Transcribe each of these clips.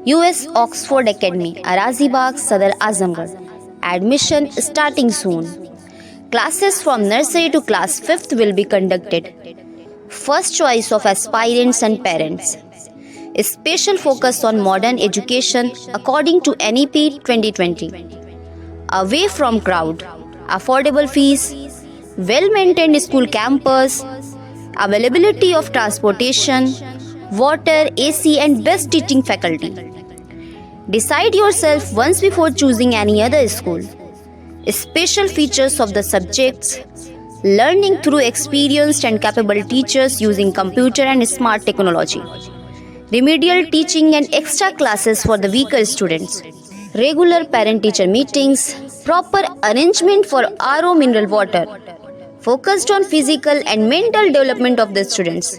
US Oxford Academy, Arazibagh, Sadar Azamgarh. Admission starting soon. Classes from nursery to class 5th will be conducted. First choice of aspirants and parents. A special focus on modern education according to NEP 2020. Away from crowd, affordable fees, well-maintained school campus, availability of transportation, water, AC and best teaching faculty. Decide yourself once before choosing any other school. Special features of the subjects: learning through experienced and capable teachers using computer and smart technology. Remedial teaching and extra classes for the weaker students. Regular parent-teacher meetings. Proper arrangement for RO mineral water. Focused on physical and mental development of the students.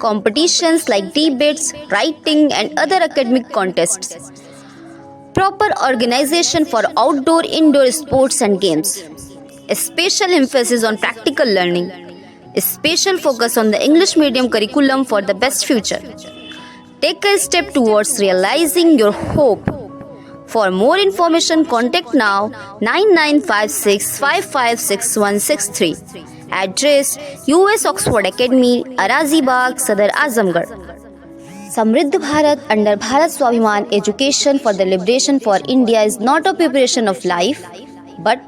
Competitions like debates, writing and other academic contests. Proper organization for outdoor, indoor sports and games. A special emphasis on practical learning. A special focus on the English medium curriculum for the best future. Take a step towards realizing your hope. For more information, contact now 9956556163. Address: US Oxford Academy, Arazibagh, Sadar Azamgarh. Samriddh Bharat under Bharat Swabhiman Education for the Liberation for India is not a preparation of life, but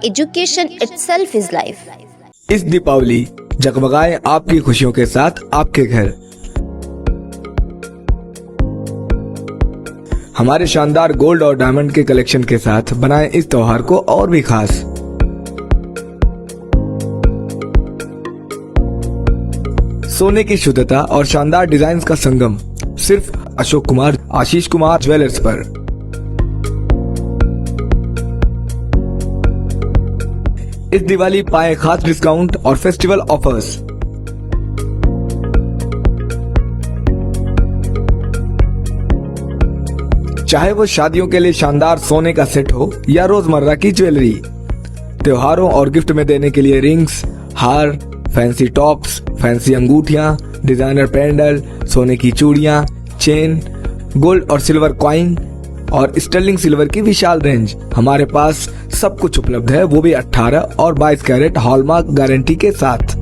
education itself is life. इस दीपावली जगमगाए आपकी खुशियों के साथ आपके घर। हमारे शानदार gold और डायमंड के कलेक्शन के साथ बनाएं इस त्योहार को और भी खास। सोने की शुद्धता और शानदार डिजाइन का संगम सिर्फ अशोक कुमार आशीष कुमार ज्वेलर्स पर। इस दिवाली पाए खास डिस्काउंट और फेस्टिवल ऑफर्स। चाहे वो शादियों के लिए शानदार सोने का सेट हो या रोजमर्रा की ज्वेलरी, त्योहारों और गिफ्ट में देने के लिए रिंग्स, हार, फैंसी टॉप्स, फैंसी अंगूठियां, डिजाइनर पेंडल, सोने की चूड़ियां, चेन, गोल्ड और सिल्वर कॉइन और स्टर्लिंग सिल्वर की विशाल रेंज। हमारे पास सब कुछ उपलब्ध है, वो भी 18 और 22 कैरेट हॉलमार्क गारंटी के साथ।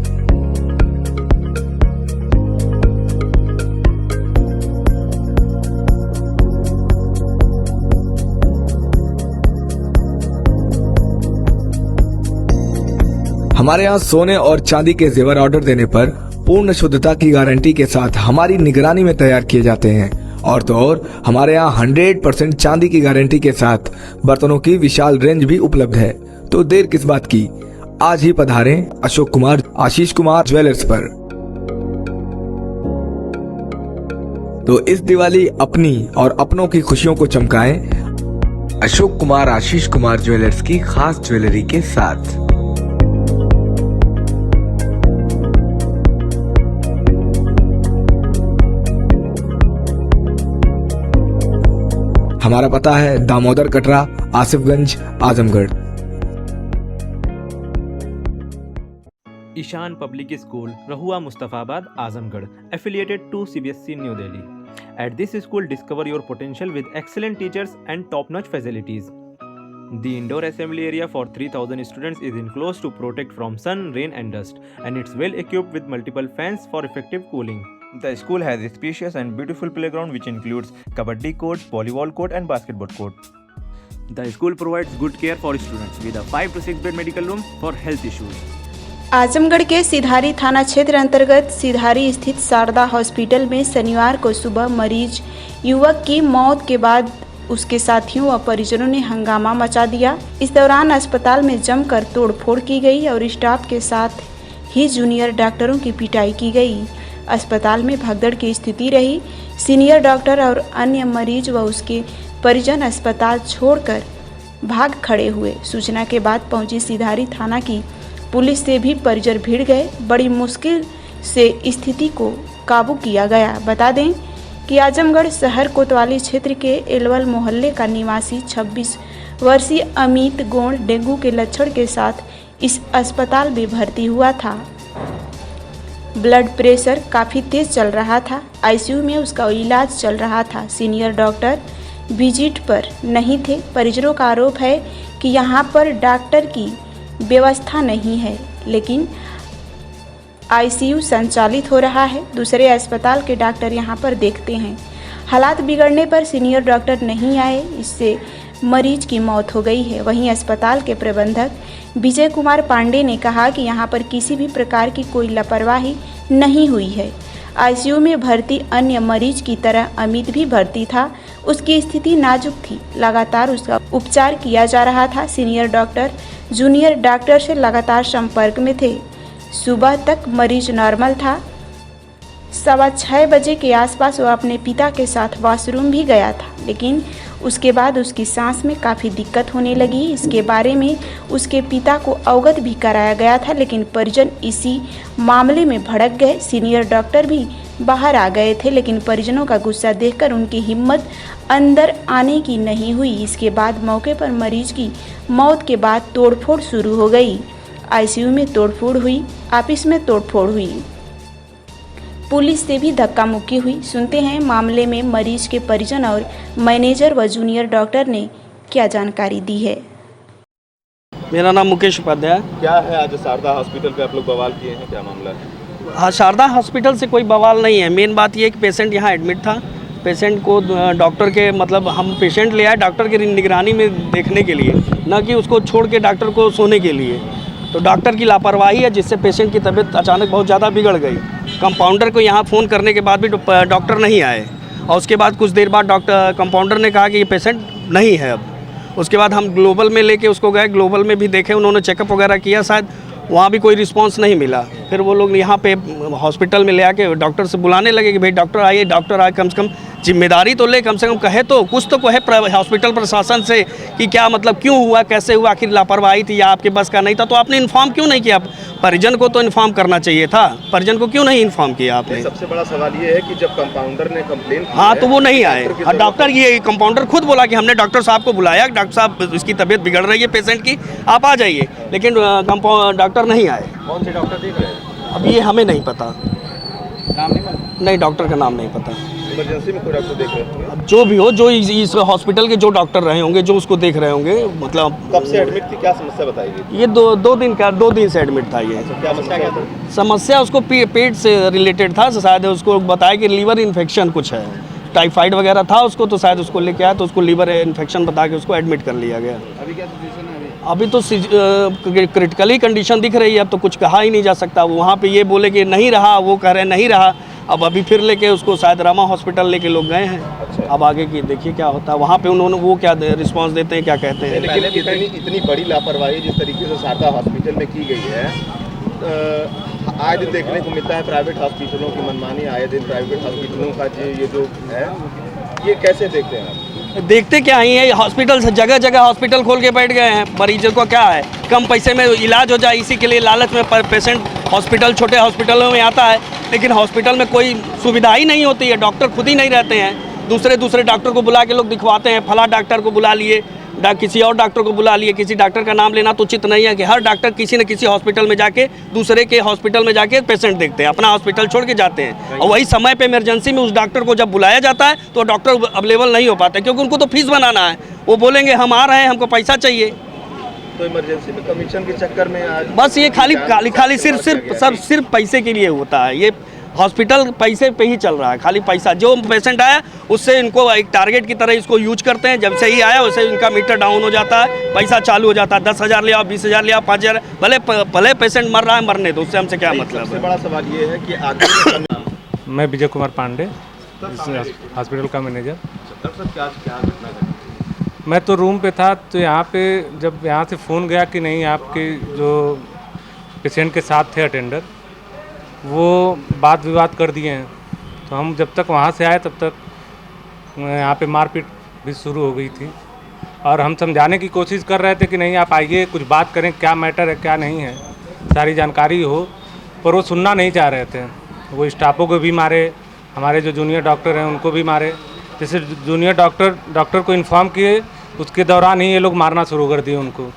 हमारे यहाँ सोने और चांदी के जेवर ऑर्डर देने पर पूर्ण शुद्धता की गारंटी के साथ हमारी निगरानी में तैयार किए जाते हैं। और तो और हमारे यहाँ 100% चांदी की गारंटी के साथ बर्तनों की विशाल रेंज भी उपलब्ध है। तो देर किस बात की, आज ही पधारें अशोक कुमार आशीष कुमार ज्वेलर्स पर। तो इस दिवाली अपनी और अपनों की खुशियों को चमकाएं अशोक कुमार आशीष कुमार ज्वेलर्स की खास ज्वेलरी के साथ। हमारा पता है Damodar Katra, Asifganj, Azamgarh. Ishan public school, Rahua Mustafabad, Azamgarh, affiliated to CBSE New Delhi. At this school, discover your potential with excellent teachers and top-notch facilities. The indoor assembly area for 3,000 students is enclosed to protect from sun, rain and dust, and it's well equipped with multiple fans for effective cooling. The school has a spacious and beautiful playground which includes kabaddi court, volleyball court and basketball court. The school provides good care for students with a 5 to 6 bed medical room for health issues. Azamgarh के सिधारी थाना क्षेत्र अंतर्गत सिधारी स्थित Sharda hospital में शनिवार को सुबह मरीज युवक की मौत के बाद उसके साथियों व परिजनों ने हंगामा मचा दिया। इस दौरान अस्पताल में जमकर तोड़फोड़ की गई और स्टाफ के साथ ही जूनियर डॉक्टरों की पिटाई की गई। अस्पताल में भगदड़ की स्थिति रही। सीनियर डॉक्टर और अन्य मरीज व उसके परिजन अस्पताल छोड़कर भाग खड़े हुए। सूचना के बाद पहुंची सिधारी थाना की पुलिस से भी परिजन भिड़ गए। बड़ी मुश्किल से स्थिति को काबू किया गया। बता दें कि आजमगढ़ शहर कोतवाली क्षेत्र के एलवल मोहल्ले का निवासी 26 वर्षीय अमित गोंड डेंगू के लक्षण के साथ इस अस्पताल में भर्ती हुआ था। ब्लड प्रेशर काफ़ी तेज़ चल रहा था। आईसीयू में उसका इलाज चल रहा था। सीनियर डॉक्टर विजिट पर नहीं थे। परिजनों का आरोप है कि यहाँ पर डॉक्टर की व्यवस्था नहीं है, लेकिन आईसीयू संचालित हो रहा है। दूसरे अस्पताल के डॉक्टर यहाँ पर देखते हैं। हालात बिगड़ने पर सीनियर डॉक्टर नहीं आए, इससे मरीज की मौत हो गई है। वहीं अस्पताल के प्रबंधक विजय कुमार पांडे ने कहा कि यहाँ पर किसी भी प्रकार की कोई लापरवाही नहीं हुई है। आईसीयू में भर्ती अन्य मरीज की तरह अमित भी भर्ती था। उसकी स्थिति नाजुक थी। लगातार उसका उपचार किया जा रहा था। सीनियर डॉक्टर जूनियर डॉक्टर से लगातार संपर्क में थे। सुबह तक मरीज नॉर्मल था। 6:15 बजे के आसपास वह अपने पिता के साथ वॉशरूम भी गया था, लेकिन उसके बाद उसकी सांस में काफ़ी दिक्कत होने लगी। इसके बारे में उसके पिता को अवगत भी कराया गया था, लेकिन परिजन इसी मामले में भड़क गए। सीनियर डॉक्टर भी बाहर आ गए थे, लेकिन परिजनों का गुस्सा देखकर उनकी हिम्मत अंदर आने की नहीं हुई। इसके बाद मौके पर मरीज की मौत के बाद तोड़फोड़ शुरू हो गई। आईसीयू में तोड़फोड़ हुई, ऑफिस में तोड़फोड़ हुई, पुलिस से भी धक्का मुक्की हुई। सुनते हैं मामले में मरीज के परिजन और मैनेजर व जूनियर डॉक्टर ने क्या जानकारी दी है। मेरा नाम मुकेश उपाध्याय। क्या है आज शारदा हॉस्पिटल पे आप लोग बवाल किए हैं, क्या मामला है? हाँ, शारदा हॉस्पिटल से कोई बवाल नहीं है। मेन बात ये है कि पेशेंट यहाँ एडमिट था। पेशेंट को डॉक्टर के मतलब हम पेशेंट ले आए डॉक्टर की निगरानी में देखने के लिए, न कि उसको छोड़ के डॉक्टर को सोने के लिए। तो डॉक्टर की लापरवाही है, जिससे पेशेंट की तबीयत अचानक बहुत ज़्यादा बिगड़ गई। कंपाउंडर को यहाँ फ़ोन करने के बाद भी डॉक्टर नहीं आए, और उसके बाद कुछ देर बाद कंपाउंडर ने कहा कि ये पेशेंट नहीं है अब। उसके बाद हम ग्लोबल में लेके उसको गए, ग्लोबल में भी देखे, उन्होंने चेकअप वगैरह किया, शायद वहाँ भी कोई रिस्पांस नहीं मिला। फिर वो लोग यहाँ पे हॉस्पिटल में ले आके डॉक्टर से बुलाने लगे कि भाई डॉक्टर आइए, डॉक्टर आए, कम से कम जिम्मेदारी तो ले, कम से कम कहे तो कुछ तो कहे हॉस्पिटल प्रशासन से कि क्या मतलब क्यों हुआ, कैसे हुआ, आखिर लापरवाही थी या आपके बस का नहीं था, तो आपने इन्फॉर्म क्यों नहीं किया? परिजन को तो इन्फॉर्म करना चाहिए था, परिजन को क्यों नहीं इन्फॉर्म किया आपने? सबसे बड़ा सवाल ये है कि जब कंपाउंडर ने कंप्लेन की हाँ, तो वो नहीं आए। डॉक्टर ये कंपाउंडर खुद बोला कि हमने डॉक्टर साहब को बुलाया, डॉक्टर साहब इसकी तबीयत बिगड़ रही है पेशेंट की, आप आ जाइए, लेकिन डॉक्टर नहीं आए। कौन से डॉक्टर देख रहे हैं? अब ये हमें नहीं पता, नाम नहीं पता? नहीं, डॉक्टर का नाम नहीं पता। इमरजेंसी में कोई डॉक्टर देख रहे होंगे? अब जो भी हो, जो इस हॉस्पिटल के जो डॉक्टर रहे होंगे, जो उसको देख रहे होंगे, मतलब कब से एडमिट थी, क्या समस्या बताइए? ये दो दिन से एडमिट था। ये क्या समस्या था? समस्या उसको पेट से रिलेटेड था, शायद उसको बताया कि लीवर इन्फेक्शन कुछ है, टाइफाइड वगैरह था उसको, तो शायद उसको लेके आया, तो उसको लीवर इन्फेक्शन बता के उसको एडमिट कर लिया गया। अभी क्या सिचुएशन है? अभी तो क्रिटिकली कंडीशन दिख रही है, अब तो कुछ कहा ही नहीं जा सकता। वहाँ पे ये बोले कि नहीं रहा, वो कह रहे नहीं रहा, अब अभी फिर लेके उसको शायद रामा हॉस्पिटल लेके लोग गए हैं। अच्छा। अब आगे की देखिए क्या होता है, वहाँ पे उन्होंने वो क्या रिस्पांस देते हैं, क्या कहते हैं। लेकिन इतनी बड़ी लापरवाही जिस तरीके से शारदा हॉस्पिटल में की गई है, आए दिन देखने को मिलता है प्राइवेट हॉस्पिटलों की मनमानी, आए दिन प्राइवेट हॉस्पिटलों का ये जो है, ये कैसे देखते हैं आप? देखते क्या ही है, हॉस्पिटल से जगह जगह हॉस्पिटल खोल के बैठ गए हैं। मरीजों को क्या है, कम पैसे में इलाज हो जाए, इसी के लिए लालच में पेशेंट हॉस्पिटल, छोटे हॉस्पिटलों में आता है, लेकिन हॉस्पिटल में कोई सुविधा ही नहीं होती है, डॉक्टर खुद ही नहीं रहते हैं। दूसरे डॉक्टर को बुला के लोग दिखवाते हैं, फला डॉक्टर को बुला लिए, किसी और डॉक्टर को बुला लिए। किसी डॉक्टर का नाम लेना तो उचित नहीं है कि हर डॉक्टर किसी न किसी हॉस्पिटल में जाके, दूसरे के हॉस्पिटल में जाके पेशेंट देखते हैं, अपना हॉस्पिटल छोड़ के जाते हैं, और वही समय पे इमरजेंसी में उस डॉक्टर को जब बुलाया जाता है तो डॉक्टर अवेलेबल नहीं हो पाते, क्योंकि उनको तो फीस बनाना है। वो बोलेंगे हम आ रहे हैं, हमको पैसा चाहिए। तो इमरजेंसी में कमीशन के चक्कर में आज बस ये खाली सिर्फ पैसे के लिए होता है। ये हॉस्पिटल पैसे पे ही चल रहा है, खाली पैसा। जो पेशेंट आया उससे इनको एक टारगेट की तरह इसको यूज करते हैं। जब से ही आया वैसे इनका मीटर डाउन हो जाता है, पैसा चालू हो जाता है। 10,000 ले आओ, 20,000 ले आओ, 5,000, भले पेशेंट मर रहा है, मरने दो, उससे हमसे क्या मतलब है। सबसे बड़ा सवाल ये है कि आगे मैं विजय कुमार पांडे, हॉस्पिटल का मैनेजर। क्या घटना घटी? मैं तो रूम पे था, तो यहाँ पे जब यहाँ से फ़ोन गया कि नहीं आपके जो पेशेंट के साथ थे अटेंडर, वो बात विवाद कर दिए हैं, तो हम जब तक वहाँ से आए तब तक यहाँ पे मारपीट भी शुरू हो गई थी। और हम समझाने की कोशिश कर रहे थे कि नहीं आप आइए, कुछ बात करें, क्या मैटर है क्या नहीं है, सारी जानकारी हो, पर वो सुनना नहीं चाह रहे थे। वो स्टाफों को भी मारे, हमारे जो जूनियर डॉक्टर हैं उनको भी मारे। जैसे जूनियर डॉक्टर को इन्फॉर्म किए, उसके दौरान ही ये लोग मारना शुरू कर दिए उनको।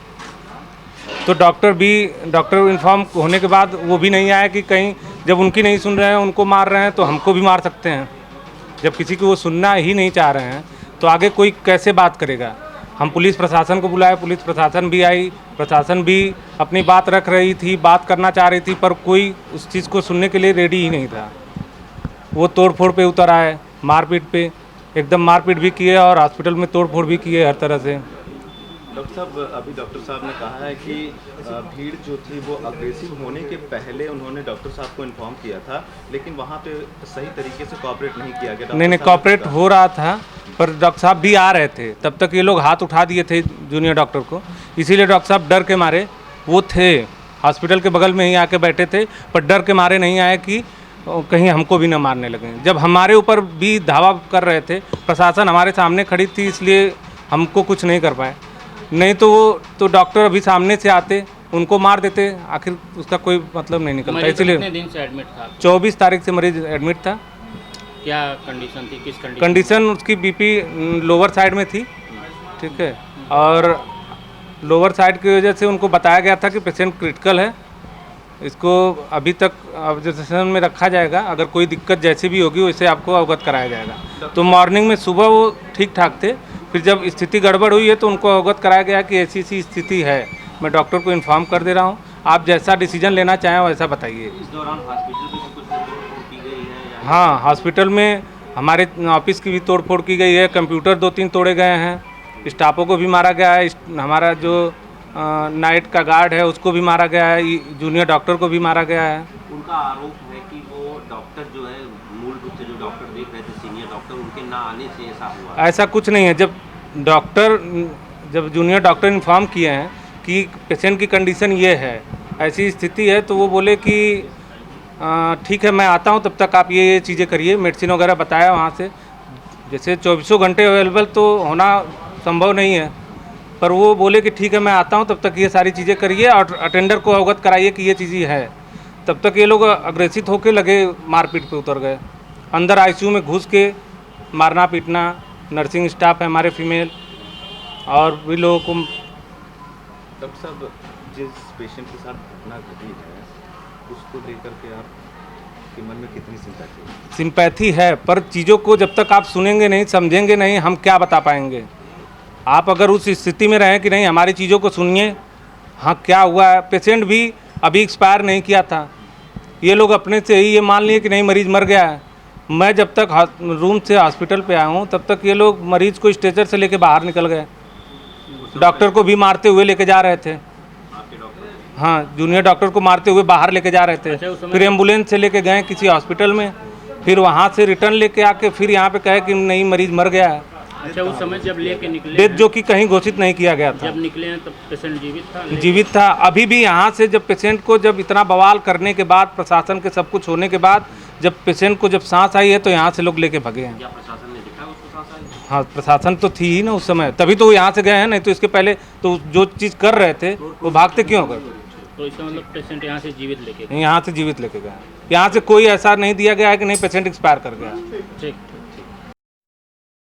तो डॉक्टर इन्फॉर्म होने के बाद वो भी नहीं आया कि कहीं जब उनकी नहीं सुन रहे हैं, उनको मार रहे हैं, तो हमको भी मार सकते हैं। जब किसी को वो सुनना ही नहीं चाह रहे हैं तो आगे कोई कैसे बात करेगा। हम पुलिस प्रशासन को बुलाए, पुलिस प्रशासन भी आई, प्रशासन भी अपनी बात रख रही थी, बात करना चाह रही थी, पर कोई उस चीज़ को सुनने के लिए रेडी ही नहीं था। वो तोड़फोड़ पे उतर आए, मारपीट पे, एकदम मारपीट भी किए और हॉस्पिटल में तोड़फोड़ भी किए हर तरह से। डॉक्टर साहब, अभी डॉक्टर साहब ने कहा है कि भीड़ जो थी वो अग्रेसिव होने के पहले उन्होंने डॉक्टर साहब को इन्फॉर्म किया था, लेकिन वहाँ पे सही तरीके से कोऑपरेट नहीं किया गया। नहीं, कोऑपरेट हो रहा था, पर डॉक्टर साहब भी आ रहे थे, तब तक ये लोग हाथ उठा दिए थे जूनियर डॉक्टर को, इसीलिए डॉक्टर साहब डर के मारे वो थे, हॉस्पिटल के बगल में ही आके बैठे थे, पर डर के मारे नहीं आए कि कहीं हमको भी न मारने लगे। जब हमारे ऊपर भी धावा कर रहे थे, प्रशासन हमारे सामने खड़ी थी, इसलिए हमको कुछ नहीं कर पाए। नहीं तो वो तो डॉक्टर अभी सामने से आते, उनको मार देते, आखिर उसका कोई मतलब नहीं निकलता। इसलिए कितने दिन से एडमिट था? 24 तारीख से मरीज एडमिट था। क्या कंडीशन थी, किस कंडीशन उसकी बीपी लोअर साइड में थी, ठीक है, और लोअर साइड की वजह से उनको बताया गया था कि पेशेंट क्रिटिकल है, इसको अभी तक ऑब्जर्वेशन में रखा जाएगा, अगर कोई दिक्कत जैसी भी होगी वैसे आपको अवगत कराया जाएगा। तो मॉर्निंग में सुबह वो ठीक ठाक थे, फिर जब स्थिति गड़बड़ हुई है तो उनको अवगत कराया गया कि ऐसी ऐसी स्थिति है, मैं डॉक्टर को इन्फॉर्म कर दे रहा हूँ, आप जैसा डिसीजन लेना चाहें वैसा बताइए। इस दौरान हॉस्पिटल में कुछ तोड़फोड़ की गई है? हाँ, हॉस्पिटल में हमारे ऑफिस की भी तोड़फोड़ की गई है, कंप्यूटर 2-3 तोड़े गए हैं, स्टाफों को भी मारा गया है, हमारा जो नाइट का गार्ड है उसको भी मारा गया है, जूनियर डॉक्टर को भी मारा गया है। उनका आरोप है कि वो डॉक्टर जो है, मूल रूप से जो डॉक्टर देख रहे थे सीनियर डॉक्टर, उनके ना आने से ऐसा हुआ। ऐसा कुछ नहीं है। जब जूनियर डॉक्टर इन्फॉर्म किए हैं कि पेशेंट की कंडीशन ये है, ऐसी स्थिति है, तो वो बोले कि ठीक है मैं आता हूँ, तब तक आप ये चीज़ें करिए, मेडिसिन वगैरह बताया वहाँ से। जैसे 24 घंटे अवेलेबल तो होना संभव नहीं है, पर वो बोले कि ठीक है मैं आता हूँ, तब तक ये सारी चीज़ें करिए और अटेंडर को अवगत कराइए कि ये चीज़ें है। तब तक ये लोग अग्रेसिव होकर लगे, मारपीट पे उतर गए, अंदर आईसीयू में घुस के मारना पीटना, नर्सिंग स्टाफ है हमारे फीमेल और भी लोगों को। डॉक्टर साहब, जिस पेशेंट के साथ घटना घटी है उसको लेकर के आपके मन में कितनी सिंपैथी है, पर चीज़ों को जब तक आप सुनेंगे नहीं, समझेंगे नहीं, हम क्या बता पाएंगे। आप अगर उस स्थिति में रहें कि नहीं हमारी चीज़ों को सुनिए, हाँ क्या हुआ है, पेशेंट भी अभी एक्सपायर नहीं किया था, ये लोग अपने से ही ये मान लिए कि नहीं मरीज़ मर गया है। मैं जब तक रूम से हॉस्पिटल पे आया हूँ तब तक ये लोग मरीज़ को स्ट्रेचर से लेके बाहर निकल गए, डॉक्टर को भी मारते हुए लेके जा रहे थे। हाँ, जूनियर डॉक्टर को मारते हुए बाहर लेके जा रहे थे। फिर एम्बुलेंस से लेके गए किसी हॉस्पिटल में, फिर वहाँ से रिटर्न लेके आके फिर यहाँ पे कहे कि नहीं मरीज़ मर गया है। अच्छा, उस समय जब लेके निकले डेथ जो कि कहीं घोषित नहीं किया गया था। जब निकले हैं तब पेशेंट जीवित था? जीवित था। अभी भी यहाँ से जब पेशेंट को जब इतना बवाल करने के बाद, प्रशासन के सब कुछ होने के बाद, जब पेशेंट को जब सांस आई है तो यहाँ से लोग लेके भागे हैं। क्या प्रशासन ने देखा उसको सांस आई? हाँ, प्रशासन तो थी ही ना उस समय, तभी तो यहाँ से गए हैं, नहीं तो इसके पहले तो जो चीज़ कर रहे थे वो भागते क्यों गए। तो इसका मतलब पेशेंट यहाँ से जीवित लेके यहाँ से जीवित लेके गए, यहाँ से कोई ऐसा नहीं दिया गया है कि नहीं पेशेंट एक्सपायर कर गया। ठीक।